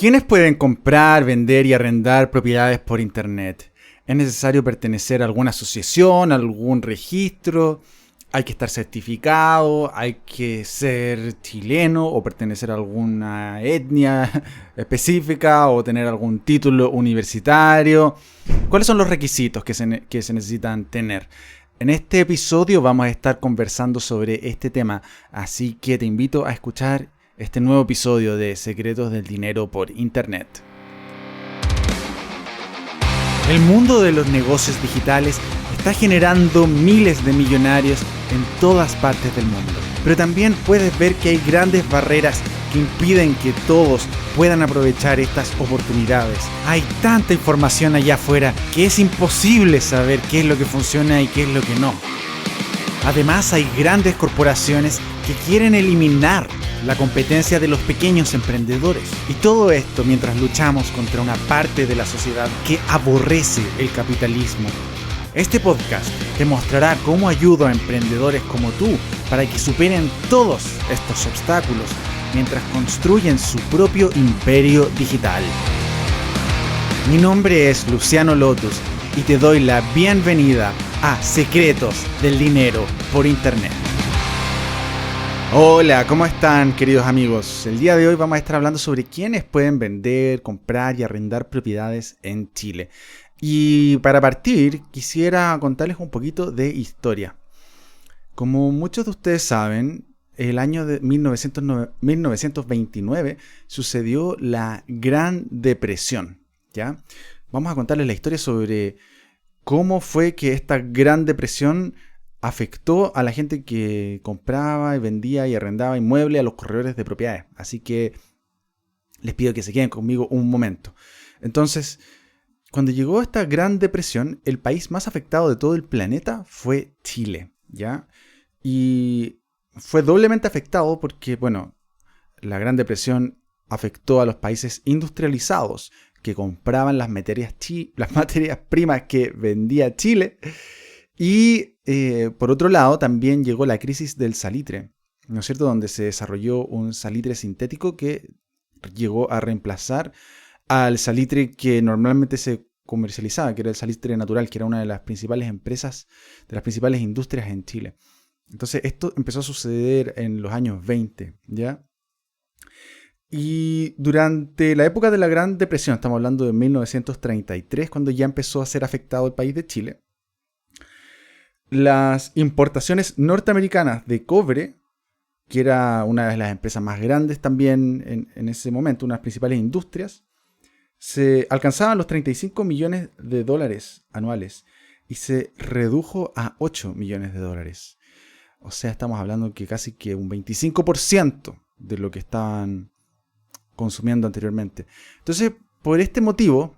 ¿Quiénes pueden comprar, vender y arrendar propiedades por Internet? ¿Es necesario pertenecer a alguna asociación, a algún registro? ¿Hay que estar certificado? ¿Hay que ser chileno o pertenecer a alguna etnia específica o tener algún título universitario? ¿Cuáles son los requisitos que se necesitan tener? En este episodio vamos a estar conversando sobre este tema, así que te invito a escuchar este nuevo episodio de Secretos del Dinero por Internet. El mundo de los negocios digitales está generando miles de millonarios en todas partes del mundo. Pero también puedes ver que hay grandes barreras que impiden que todos puedan aprovechar estas oportunidades. Hay tanta información allá afuera que es imposible saber qué es lo que funciona y qué es lo que no. Además, hay grandes corporaciones que quieren eliminar la competencia de los pequeños emprendedores. Y todo esto mientras luchamos contra una parte de la sociedad que aborrece el capitalismo. Este podcast te mostrará cómo ayudo a emprendedores como tú para que superen todos estos obstáculos mientras construyen su propio imperio digital. Mi nombre es Luciano Lotus y te doy la bienvenida a Secretos del Dinero por Internet. Hola, ¿cómo están, queridos amigos? El día de hoy vamos a estar hablando sobre quiénes pueden vender, comprar y arrendar propiedades en Chile. Y para partir, quisiera contarles un poquito de historia. Como muchos de ustedes saben, el año de 1929 sucedió la Gran Depresión, ¿ya? Vamos a contarles la historia sobre cómo fue que esta Gran Depresión afectó a la gente que compraba y vendía y arrendaba inmuebles, a los corredores de propiedades. Así que les pido que se queden conmigo un momento. Entonces, cuando llegó esta Gran Depresión, el país más afectado de todo el planeta fue Chile, ¿ya? Y fue doblemente afectado porque, bueno, la Gran Depresión afectó a los países industrializados que compraban las materias primas que vendía Chile. Y por otro lado, también llegó la crisis del salitre, ¿no es cierto? Donde se desarrolló un salitre sintético que llegó a reemplazar al salitre que normalmente se comercializaba, que era el salitre natural, que era una de las principales empresas, de las principales industrias en Chile. Entonces esto empezó a suceder en los años 20, ¿ya? Y durante la época de la Gran Depresión, estamos hablando de 1933, cuando ya empezó a ser afectado el país de Chile, las importaciones norteamericanas de cobre, que era una de las empresas más grandes también en ese momento, unas principales industrias, se alcanzaban los 35 millones de dólares anuales y se redujo a 8 millones de dólares. O sea, estamos hablando que casi que un 25% de lo que estaban consumiendo anteriormente. Entonces, por este motivo,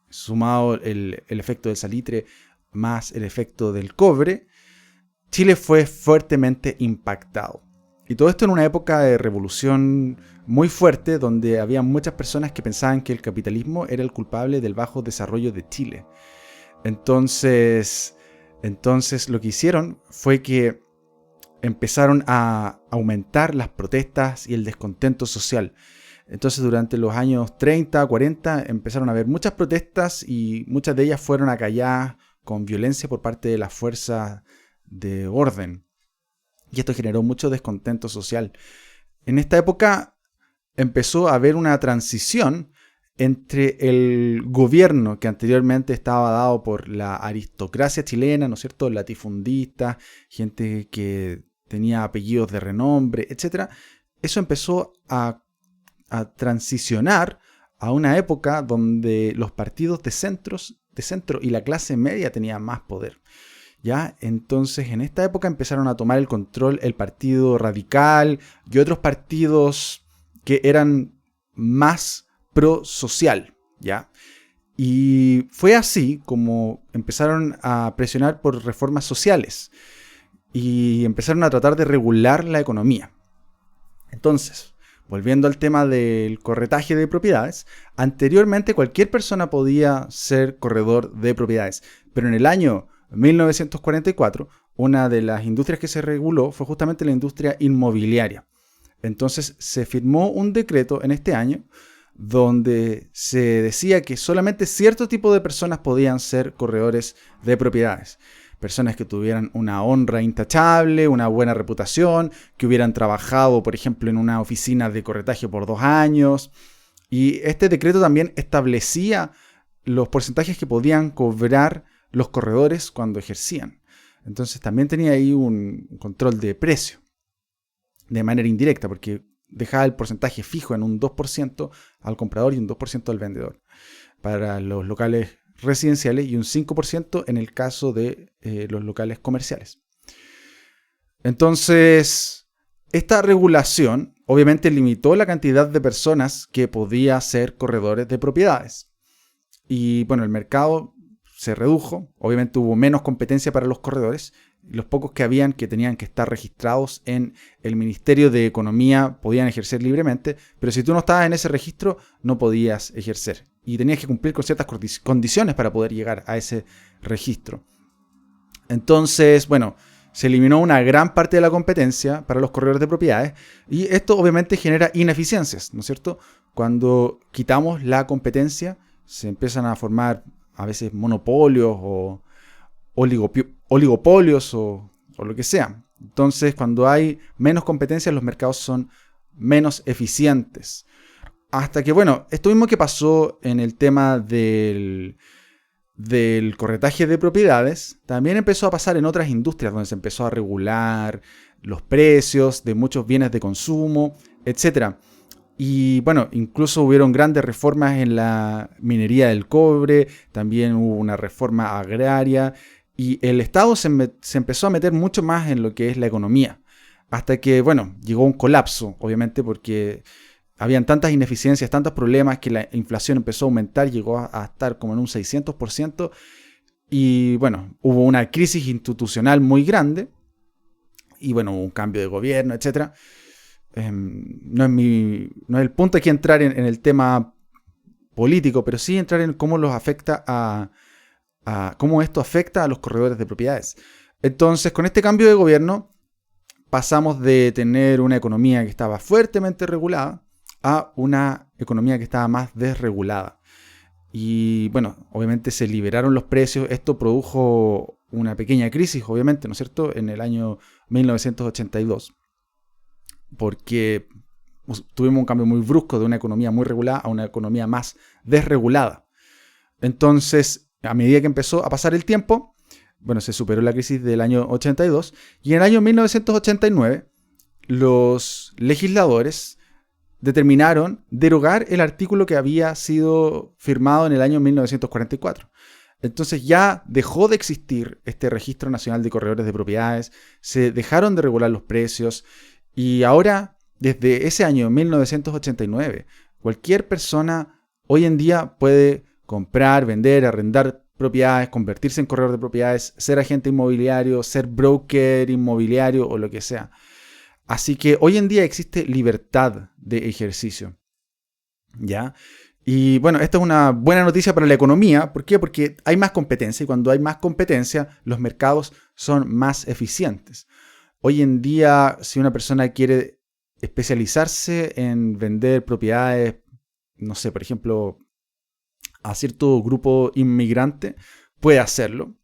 sumado el efecto del salitre más el efecto del cobre, Chile fue fuertemente impactado. Y todo esto en una época de revolución muy fuerte, donde había muchas personas que pensaban que el capitalismo era el culpable del bajo desarrollo de Chile. Entonces lo que hicieron fue que empezaron a aumentar las protestas y el descontento social. Entonces durante los años 30, 40 empezaron a haber muchas protestas y muchas de ellas fueron acalladas con violencia por parte de las fuerzas de orden. Y esto generó mucho descontento social. En esta época empezó a haber una transición entre el gobierno que anteriormente estaba dado por la aristocracia chilena, ¿no es cierto?, latifundistas, gente que tenía apellidos de renombre, etc. Eso empezó a transicionar a una época donde los partidos de centro y la clase media tenían más poder, ¿ya? Entonces, en esta época empezaron a tomar el control el Partido Radical y otros partidos que eran más pro-social, ¿ya? Y fue así como empezaron a presionar por reformas sociales y empezaron a tratar de regular la economía. Entonces, volviendo al tema del corretaje de propiedades, anteriormente cualquier persona podía ser corredor de propiedades, pero en el año 1944, una de las industrias que se reguló fue justamente la industria inmobiliaria. Entonces se firmó un decreto en este año donde se decía que solamente cierto tipo de personas podían ser corredores de propiedades. Personas que tuvieran una honra intachable, una buena reputación, que hubieran trabajado, por ejemplo, en una oficina de corretaje por 2 años. Y este decreto también establecía los porcentajes que podían cobrar los corredores cuando ejercían. Entonces también tenía ahí un control de precio de manera indirecta, porque dejaba el porcentaje fijo en un 2% al comprador y un 2% al vendedor para los locales residenciales y un 5% en el caso de los locales comerciales. Entonces, esta regulación obviamente limitó la cantidad de personas que podía ser corredores de propiedades. Y bueno, el mercado se redujo, obviamente hubo menos competencia para los corredores. Los pocos que habían que tenían que estar registrados en el Ministerio de Economía podían ejercer libremente, pero si tú no estabas en ese registro no podías ejercer y tenías que cumplir con ciertas condiciones para poder llegar a ese registro. Entonces, bueno, se eliminó una gran parte de la competencia para los corredores de propiedades y esto obviamente genera ineficiencias, ¿no es cierto? Cuando quitamos la competencia se empiezan a formar a veces monopolios o oligopolios o lo que sea. Entonces, cuando hay menos competencia, los mercados son menos eficientes. Hasta que, bueno, esto mismo que pasó en el tema del corretaje de propiedades, también empezó a pasar en otras industrias, donde se empezó a regular los precios de muchos bienes de consumo, etc. Y bueno, incluso hubieron grandes reformas en la minería del cobre, también hubo una reforma agraria, y el Estado se empezó a meter mucho más en lo que es la economía. Hasta que, bueno, llegó un colapso, obviamente, porque habían tantas ineficiencias, tantos problemas, que la inflación empezó a aumentar, llegó a estar como en un 600%. Y bueno, hubo una crisis institucional muy grande. Y bueno, hubo un cambio de gobierno, etc. No es el punto aquí entrar en el tema político, pero sí entrar en cómo los afecta cómo esto afecta a los corredores de propiedades. Entonces, con este cambio de gobierno, pasamos de tener una economía que estaba fuertemente regulada a una economía que estaba más desregulada. Y bueno, obviamente se liberaron los precios. Esto produjo una pequeña crisis, obviamente, ¿no es cierto?, en el año 1982. Porque tuvimos un cambio muy brusco de una economía muy regulada a una economía más desregulada. Entonces, a medida que empezó a pasar el tiempo, bueno, se superó la crisis del año 82 y en el año 1989 los legisladores determinaron derogar el artículo que había sido firmado en el año 1944. Entonces ya dejó de existir este Registro Nacional de Corredores de Propiedades, se dejaron de regular los precios y ahora, desde ese año 1989, cualquier persona hoy en día puede comprar, vender, arrendar propiedades, convertirse en corredor de propiedades, ser agente inmobiliario, ser broker inmobiliario o lo que sea. Así que hoy en día existe libertad de ejercicio, ¿ya? Y bueno, esta es una buena noticia para la economía. ¿Por qué? Porque hay más competencia y cuando hay más competencia, los mercados son más eficientes. Hoy en día, si una persona quiere especializarse en vender propiedades, no sé, por ejemplo, a cierto grupo inmigrante, puede hacerlo.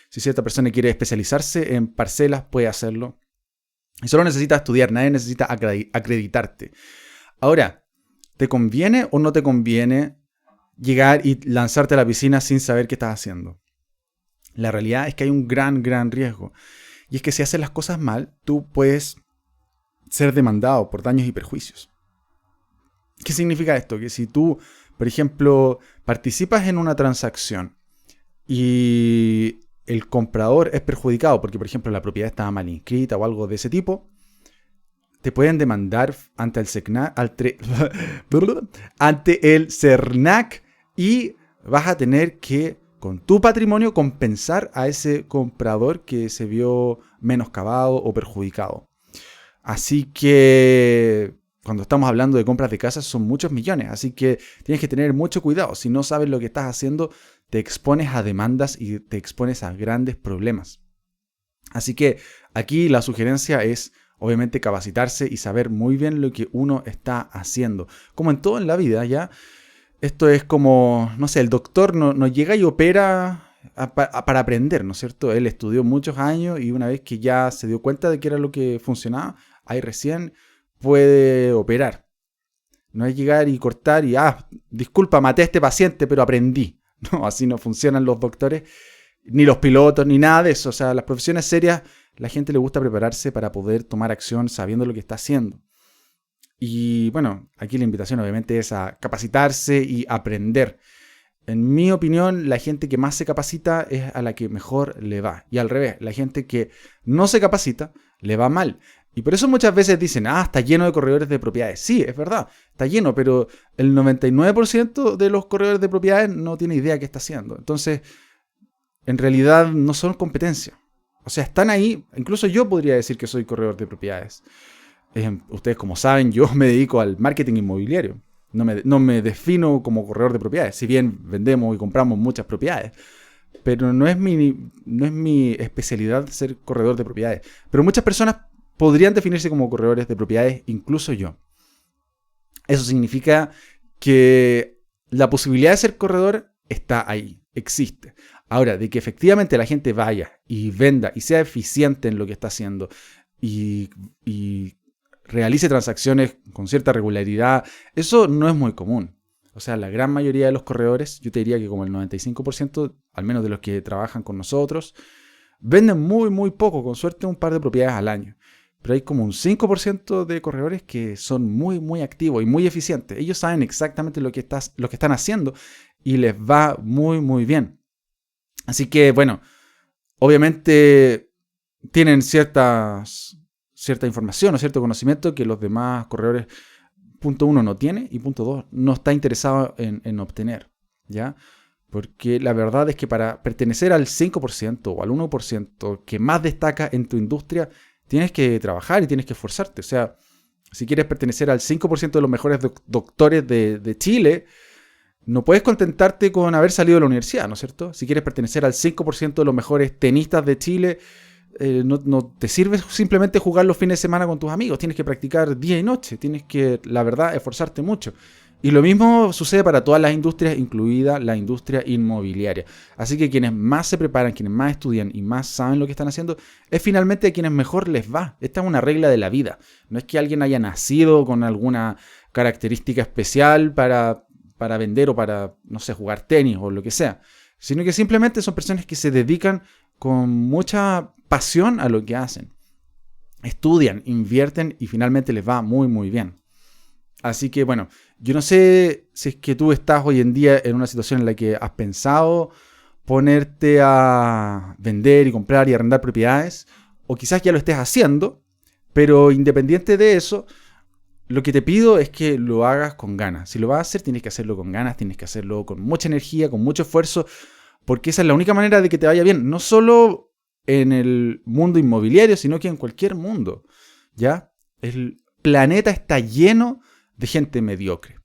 Si cierta persona quiere especializarse en parcelas, puede hacerlo. Y solo necesita estudiar, nadie necesita acreditarte. Ahora, ¿te conviene o no te conviene llegar y lanzarte a la piscina sin saber qué estás haciendo? La realidad es que hay un gran riesgo. Y es que si haces las cosas mal, tú puedes ser demandado por daños y perjuicios. ¿Qué significa esto? Que si tú, por ejemplo, participas en una transacción y el comprador es perjudicado porque, por ejemplo, la propiedad estaba mal inscrita o algo de ese tipo, te pueden demandar ante el CERNAC y vas a tener que, con tu patrimonio, compensar a ese comprador que se vio menoscabado o perjudicado. Así que cuando estamos hablando de compras de casas son muchos millones, así que tienes que tener mucho cuidado. Si no sabes lo que estás haciendo, te expones a demandas y te expones a grandes problemas. Así que aquí la sugerencia es, obviamente capacitarse y saber muy bien lo que uno está haciendo. Como en todo en la vida, ¿ya? Esto es como, no sé, el doctor no llega y opera para aprender, ¿no es cierto? Él estudió muchos años y una vez que ya se dio cuenta de que era lo que funcionaba, ahí recién puede operar. No es llegar y cortar y, disculpa, maté a este paciente, pero aprendí. No, así no funcionan los doctores, ni los pilotos, ni nada de eso. O sea, las profesiones serias, la gente le gusta prepararse para poder tomar acción sabiendo lo que está haciendo. Y bueno, aquí la invitación obviamente es a capacitarse y aprender. En mi opinión, la gente que más se capacita es a la que mejor le va. Y al revés, la gente que no se capacita le va mal. Y por eso muchas veces dicen, está lleno de corredores de propiedades. Sí, es verdad, está lleno, pero el 99% de los corredores de propiedades no tiene idea qué está haciendo. Entonces, en realidad no son competencia. O sea, están ahí. Incluso yo podría decir que soy corredor de propiedades. Ustedes como saben, yo me dedico al marketing inmobiliario. No me defino como corredor de propiedades. Si bien vendemos y compramos muchas propiedades. Pero no es mi especialidad ser corredor de propiedades. Pero muchas personas podrían definirse como corredores de propiedades, incluso yo. Eso significa que la posibilidad de ser corredor está ahí, existe. Ahora, de que efectivamente la gente vaya y venda y sea eficiente en lo que está haciendo y realice transacciones con cierta regularidad, eso no es muy común. O sea, la gran mayoría de los corredores, yo te diría que como el 95%, al menos de los que trabajan con nosotros, venden muy, muy poco, con suerte un par de propiedades al año. Pero hay como un 5% de corredores que son muy, muy activos y muy eficientes. Ellos saben exactamente lo que están haciendo y les va muy, muy bien. Así que, bueno, obviamente tienen cierta información o cierto conocimiento que los demás corredores, punto uno, no tiene y punto dos, no está interesado en obtener, ¿ya? Porque la verdad es que para pertenecer al 5% o al 1% que más destaca en tu industria, tienes que trabajar y tienes que esforzarte. O sea, si quieres pertenecer al 5% de los mejores doctores de Chile, no puedes contentarte con haber salido de la universidad, ¿no es cierto? Si quieres pertenecer al 5% de los mejores tenistas de Chile, no te sirve simplemente jugar los fines de semana con tus amigos. Tienes que practicar día y noche. Tienes que, la verdad, esforzarte mucho. Y lo mismo sucede para todas las industrias, incluida la industria inmobiliaria. Así que quienes más se preparan, quienes más estudian y más saben lo que están haciendo, es finalmente a quienes mejor les va. Esta es una regla de la vida. No es que alguien haya nacido con alguna característica especial para vender o para, no sé, jugar tenis o lo que sea. Sino que simplemente son personas que se dedican con mucha pasión a lo que hacen. Estudian, invierten y finalmente les va muy, muy bien. Así que bueno, yo no sé si es que tú estás hoy en día en una situación en la que has pensado ponerte a vender y comprar y arrendar propiedades, o quizás ya lo estés haciendo, pero independiente de eso, lo que te pido es que lo hagas con ganas. Si lo vas a hacer, tienes que hacerlo con ganas, tienes que hacerlo con mucha energía, con mucho esfuerzo, porque esa es la única manera de que te vaya bien, no solo en el mundo inmobiliario, sino que en cualquier mundo, ¿ya? El planeta está lleno de gente mediocre.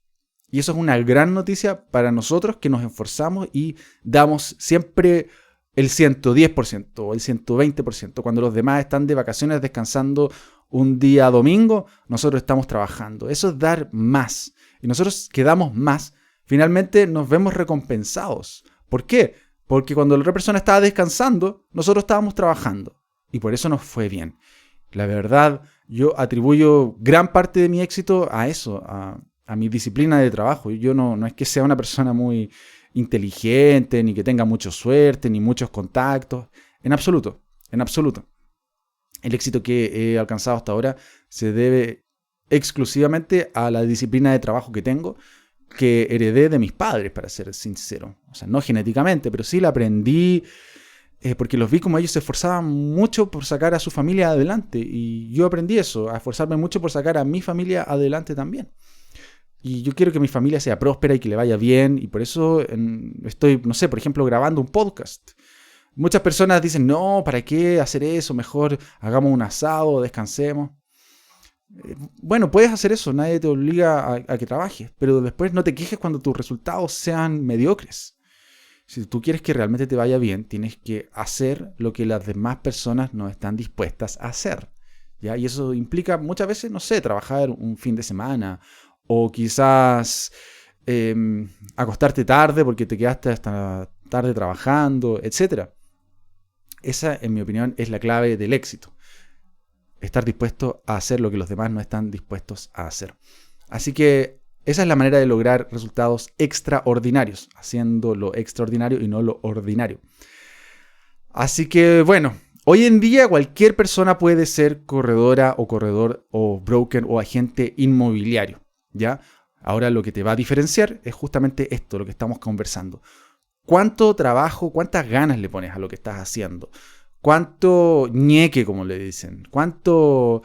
Y eso es una gran noticia para nosotros que nos esforzamos y damos siempre el 110% o el 120%. Cuando los demás están de vacaciones descansando un día domingo, nosotros estamos trabajando. Eso es dar más. Y nosotros que damos más, finalmente nos vemos recompensados. ¿Por qué? Porque cuando la otra persona estaba descansando, nosotros estábamos trabajando. Y por eso nos fue bien. La verdad, yo atribuyo gran parte de mi éxito a eso, a mi disciplina de trabajo. Yo no es que sea una persona muy inteligente, ni que tenga mucha suerte, ni muchos contactos. En absoluto, en absoluto. El éxito que he alcanzado hasta ahora se debe exclusivamente a la disciplina de trabajo que tengo, que heredé de mis padres, para ser sincero. O sea, no genéticamente, pero sí la aprendí porque los vi como ellos se esforzaban mucho por sacar a su familia adelante. Y yo aprendí eso, a esforzarme mucho por sacar a mi familia adelante también. Y yo quiero que mi familia sea próspera y que le vaya bien. Y por eso estoy, no sé, por ejemplo, grabando un podcast. Muchas personas dicen, no, ¿para qué hacer eso? Mejor hagamos un asado, descansemos. Bueno, puedes hacer eso, nadie te obliga a que trabajes, pero después no te quejes cuando tus resultados sean mediocres. Si tú quieres que realmente te vaya bien, tienes que hacer lo que las demás personas no están dispuestas a hacer, ¿ya? Y eso implica muchas veces, no sé, trabajar un fin de semana o quizás acostarte tarde porque te quedaste hasta tarde trabajando, etc. Esa, en mi opinión, es la clave del éxito. Estar dispuesto a hacer lo que los demás no están dispuestos a hacer. Así que esa es la manera de lograr resultados extraordinarios, haciendo lo extraordinario y no lo ordinario. Así que bueno, hoy en día cualquier persona puede ser corredora o corredor o broker o agente inmobiliario, ¿ya? Ahora lo que te va a diferenciar es justamente esto, lo que estamos conversando. ¿Cuánto trabajo, cuántas ganas le pones a lo que estás haciendo? ¿Cuánto ñeque, como le dicen? ¿Cuánto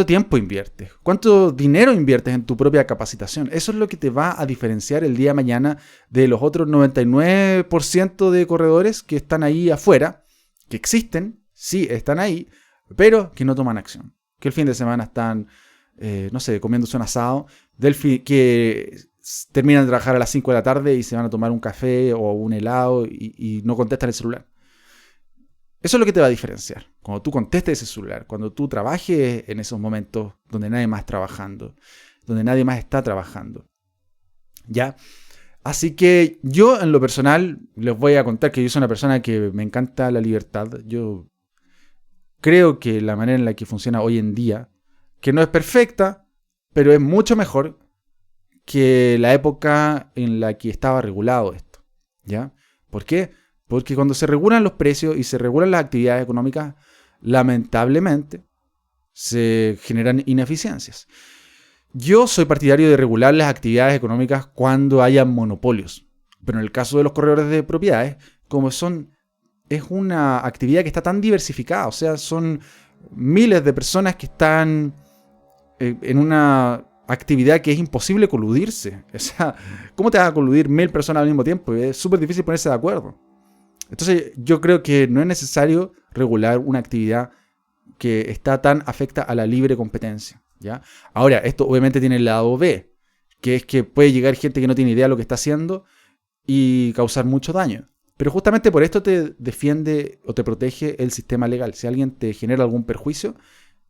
tiempo inviertes? ¿Cuánto dinero inviertes en tu propia capacitación? Eso es lo que te va a diferenciar el día de mañana de los otros 99% de corredores que están ahí afuera, que existen, sí, están ahí, pero que no toman acción. Que el fin de semana están, no sé, comiéndose un asado, que terminan de trabajar a las 5 de la tarde y se van a tomar un café o un helado y no contestan el celular. Eso es lo que te va a diferenciar. Cuando tú contestes ese celular, cuando tú trabajes en esos momentos donde nadie más está trabajando, donde nadie más está trabajando. ¿Ya? Así que yo en lo personal les voy a contar que yo soy una persona que me encanta la libertad. Yo creo que la manera en la que funciona hoy en día, que no es perfecta, pero es mucho mejor que la época en la que estaba regulado esto. ¿Ya? ¿Por qué? Porque cuando se regulan los precios y se regulan las actividades económicas, lamentablemente se generan ineficiencias. Yo soy partidario de regular las actividades económicas cuando haya monopolios. Pero en el caso de los corredores de propiedades, es una actividad que está tan diversificada, o sea, son miles de personas que están en una actividad que es imposible coludirse. O sea, ¿cómo te vas a coludir 1000 personas al mismo tiempo? Es súper difícil ponerse de acuerdo. Entonces yo creo que no es necesario regular una actividad que está tan afecta a la libre competencia, ¿ya? Ahora, esto obviamente tiene el lado B, que es que puede llegar gente que no tiene idea de lo que está haciendo y causar mucho daño. Pero justamente por esto te defiende o te protege el sistema legal. Si alguien te genera algún perjuicio,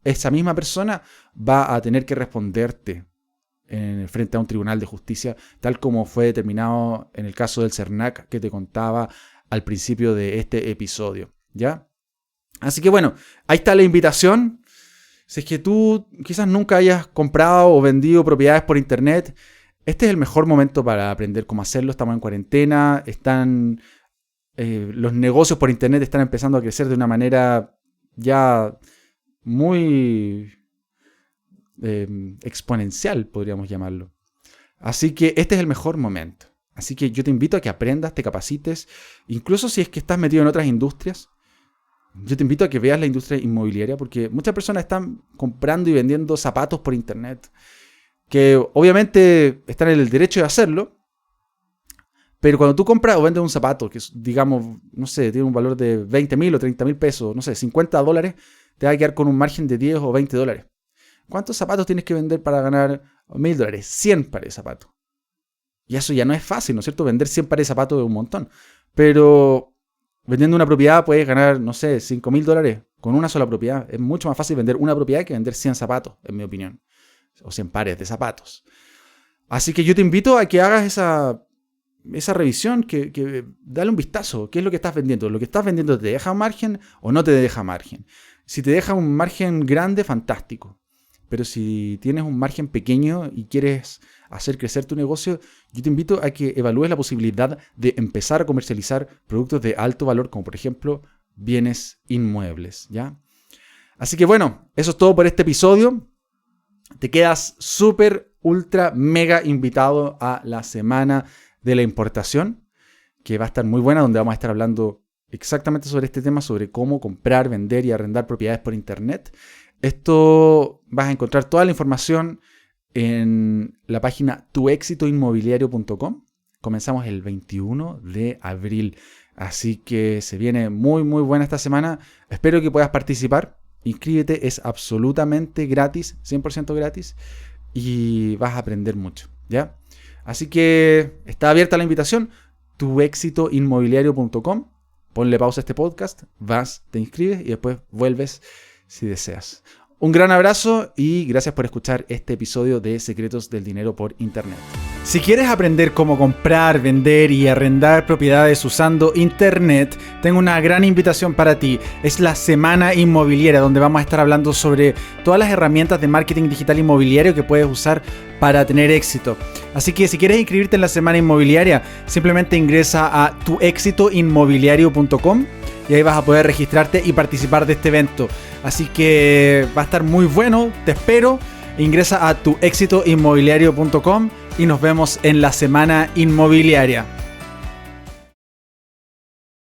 esa misma persona va a tener que responderte frente a un tribunal de justicia, tal como fue determinado en el caso del CERNAC que te contaba al principio de este episodio, ¿ya? Así que bueno, ahí está la invitación. Si es que tú quizás nunca hayas comprado o vendido propiedades por internet, este es el mejor momento para aprender cómo hacerlo. Estamos en cuarentena, los negocios por internet están empezando a crecer de una manera ya muy exponencial, podríamos llamarlo. Así que este es el mejor momento. Así que yo te invito a que aprendas, te capacites, incluso si es que estás metido en otras industrias. Yo te invito a que veas la industria inmobiliaria porque muchas personas están comprando y vendiendo zapatos por internet, que obviamente están en el derecho de hacerlo, pero cuando tú compras o vendes un zapato que, digamos, no sé, tiene un valor de 20,000 o 30,000 pesos, no sé, $50, te va a quedar con un margen de 10 o $20. ¿Cuántos zapatos tienes que vender para ganar $1,000? 100 pares de zapatos. Y eso ya no es fácil, ¿no es cierto? Vender 100 pares de zapatos es un montón. Pero vendiendo una propiedad puedes ganar, no sé, $5,000 con una sola propiedad. Es mucho más fácil vender una propiedad que vender 100 zapatos, en mi opinión. O 100 pares de zapatos. Así que yo te invito a que hagas esa revisión, que dale un vistazo. ¿Qué es lo que estás vendiendo? ¿Lo que estás vendiendo te deja margen o no te deja margen? Si te deja un margen grande, fantástico. Pero si tienes un margen pequeño y quieres hacer crecer tu negocio, yo te invito a que evalúes la posibilidad de empezar a comercializar productos de alto valor, como por ejemplo bienes inmuebles, ¿ya? Así que bueno, eso es todo por este episodio. Te quedas súper, ultra, mega invitado a la semana de la importación, que va a estar muy buena, donde vamos a estar hablando exactamente sobre este tema, sobre cómo comprar, vender y arrendar propiedades por internet. Esto vas a encontrar toda la información en la página tuexitoinmobiliario.com. Comenzamos el 21 de abril. Así que se viene muy muy buena esta semana. Espero que puedas participar. Inscríbete, es absolutamente gratis, 100% gratis. Y vas a aprender mucho, ¿ya? Así que está abierta la invitación. tuexitoinmobiliario.com. Ponle pausa a este podcast, vas, te inscribes y después vuelves si deseas. Un gran abrazo y gracias por escuchar este episodio de Secretos del Dinero por Internet. Si quieres aprender cómo comprar, vender y arrendar propiedades usando Internet, tengo una gran invitación para ti. Es la Semana Inmobiliaria, donde vamos a estar hablando sobre todas las herramientas de marketing digital inmobiliario que puedes usar para tener éxito. Así que si quieres inscribirte en la Semana Inmobiliaria, simplemente ingresa a tuexitoinmobiliario.com y ahí vas a poder registrarte y participar de este evento. Así que va a estar muy bueno, te espero. Ingresa a tuexitoinmobiliario.com y nos vemos en la Semana Inmobiliaria.